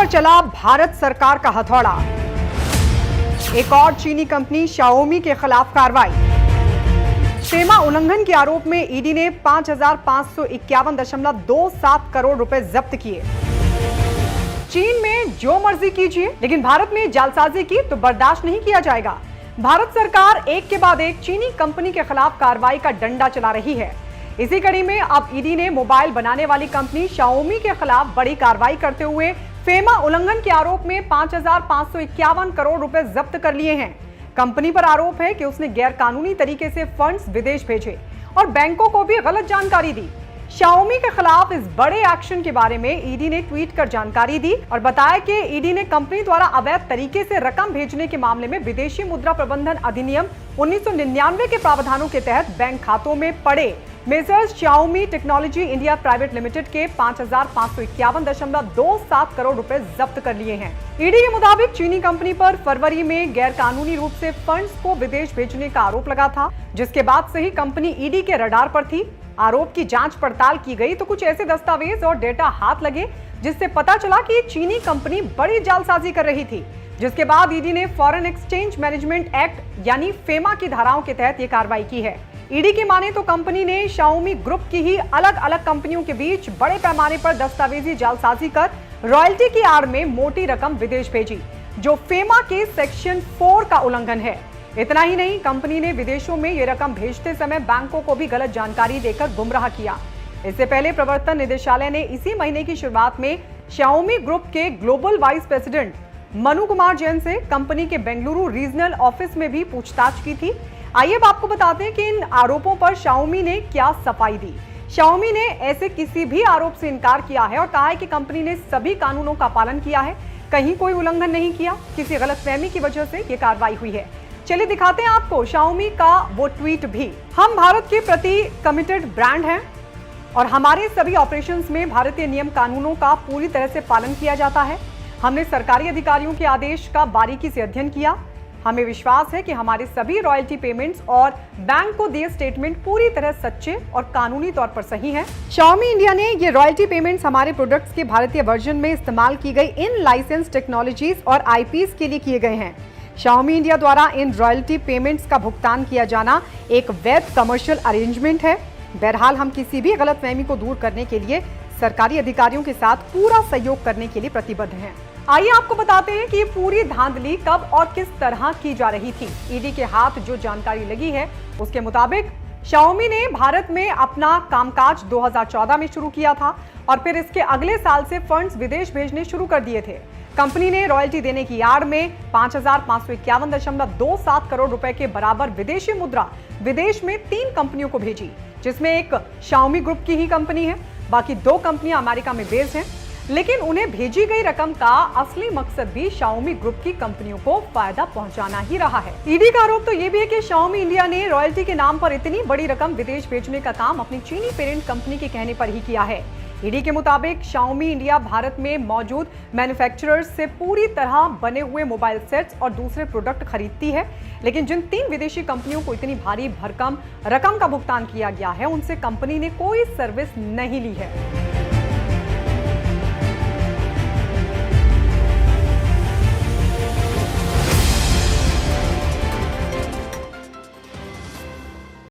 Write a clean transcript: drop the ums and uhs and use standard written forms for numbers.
पर चला भारत सरकार का हथौड़ा। एक और चीनी कंपनी शाओमी के खिलाफ कार्रवाई। सीमा उल्लंघन के आरोप में ईडी ने 5,551.27 करोड़ रुपए जब्त किए। चीन में जो मर्जी कीजिए, लेकिन भारत में जालसाजी की तो बर्दाश्त नहीं किया जाएगा। भारत सरकार एक के बाद एक चीनी कंपनी के खिलाफ कार्रवाई का डंडा चला रही है। इसी कड़ी में अब ईडी ने मोबाइल बनाने वाली कंपनी शाओमी के खिलाफ बड़ी कार्रवाई करते हुए फेमा उल्लंघन के आरोप में 5,551 करोड़ रुपए जब्त कर लिए हैं। कंपनी पर आरोप है कि उसने गैरकानूनी तरीके से फंड्स विदेश भेजे और बैंकों को भी गलत जानकारी दी। शाओमी के खिलाफ इस बड़े एक्शन के बारे में ईडी ने ट्वीट कर जानकारी दी और बताया कि ईडी ने कंपनी द्वारा अवैध तरीके से रकम भेजने के मामले में विदेशी मुद्रा प्रबंधन अधिनियम 1999 के प्रावधानों के तहत बैंक खातों में पड़े measures Xiaomi technology India private limited के 5,551.27 करोड़ रुपए जब्त कर लिए हैं। ईडी के मुताबिक चीनी कंपनी पर फरवरी में गैरकानूनी रूप से फंड्स को विदेश भेजने का आरोप लगा था, जिसके बाद से ही कंपनी ईडी के रडार पर थी। आरोप की जांच पड़ताल की गई तो कुछ ऐसे दस्तावेज और डेटा हाथ लगे जिससे पता चला कि चीनी कंपनी बड़ी जालसाजी कर रही थी, जिसके बाद ईडी ने फॉरेन एक्सचेंज मैनेजमेंट एक्ट यानी फेमा की धाराओं के तहत ये कार्रवाई की है। ईडी की माने तो कंपनी ने शाओमी ग्रुप की ही अलग अलग कंपनियों के बीच बड़े पैमाने पर दस्तावेजी जालसाजी कर रॉयल्टी की आड़ में मोटी रकम विदेश भेजी, जो फेमा के सेक्शन 4 का उल्लंघन है। इतना ही नहीं, कंपनी ने विदेशों में ये रकम भेजते समय बैंकों को भी गलत जानकारी देकर गुमराह किया। इससे पहले प्रवर्तन निदेशालय ने इसी महीने की शुरुआत में शाओमी ग्रुप के global vice president Manu Kumar Jain से कंपनी के बेंगलुरु रीजनल ऑफिस में भी पूछताछ की थी। आइए अब आपको बताते हैं कि इन आरोपों पर शाओमी ने क्या सफाई दी। शाओमी ने ऐसे किसी भी आरोप से इनकार किया है और कहा है कि कंपनी ने सभी कानूनों का पालन किया है, कहीं कोई उल्लंघन नहीं किया। किसी गलतफहमी की वजह से ये कार्रवाई हुई है। चलिए दिखाते हैं आपको शाओमी का वो ट्वीट भी। हम भारत के प्रति कमिटेड ब्रांड हैं और हमारे सभी ऑपरेशंस में भारतीय नियम कानूनों का पूरी तरह से पालन किया जाता है। हमने सरकारी अधिकारियों के आदेश का बारीकी से अध्ययन किया। हमें विश्वास है कि हमारे सभी रॉयल्टी पेमेंट्स और बैंक को दिए स्टेटमेंट पूरी तरह सच्चे और कानूनी तौर पर सही हैं। शाओमी इंडिया ने ये रॉयल्टी पेमेंट्स हमारे प्रोडक्ट्स के भारतीय वर्जन में इस्तेमाल की गई इन लाइसेंस टेक्नोलॉजीज और आईपीस के लिए किए गए हैं। शाओमी इंडिया द्वारा इन रॉयल्टी पेमेंट्स का भुगतान किया जाना एक वैध कमर्शियल अरेंजमेंट है। बहरहाल हम किसी भी गलतफहमी को दूर करने के लिए सरकारी अधिकारियों के साथ पूरा सहयोग करने के लिए प्रतिबद्ध हैं। आइए आपको बताते हैं कि ये पूरी धांधली कब और किस तरह की जा रही थी। ईडी के हाथ जो जानकारी लगी है उसके मुताबिक शाओमी ने भारत में अपना कामकाज 2014 में शुरू किया था और फिर इसके अगले साल से फंड्स विदेश भेजने शुरू कर दिए थे। कंपनी ने रॉयल्टी देने की आड़ में 5,551.27 करोड़ रुपए के बराबर विदेशी मुद्रा विदेश में 3 कंपनियों को भेजी, जिसमें एक शाओमी ग्रुप की ही कंपनी है। बाकी 2 कंपनियां अमेरिका में बेस्ड हैं, लेकिन उन्हें भेजी गई रकम का असली मकसद भी शाओमी ग्रुप की कंपनियों को फायदा पहुंचाना ही रहा है। ईडी का आरोप तो ये भी है कि शाओमी इंडिया ने रॉयल्टी के नाम पर इतनी बड़ी रकम विदेश भेजने का काम अपनी चीनी पेरेंट कंपनी के कहने पर ही किया है। ईडी के मुताबिक शाओमी इंडिया भारत में मौजूद मैन्युफैक्चरर्स से पूरी तरह बने हुए मोबाइल सेट्स और दूसरे प्रोडक्ट खरीदती है, लेकिन जिन 3 विदेशी कंपनियों को इतनी भारी भरकम रकम का भुगतान किया गया है, उनसे कंपनी ने कोई सर्विस नहीं ली है।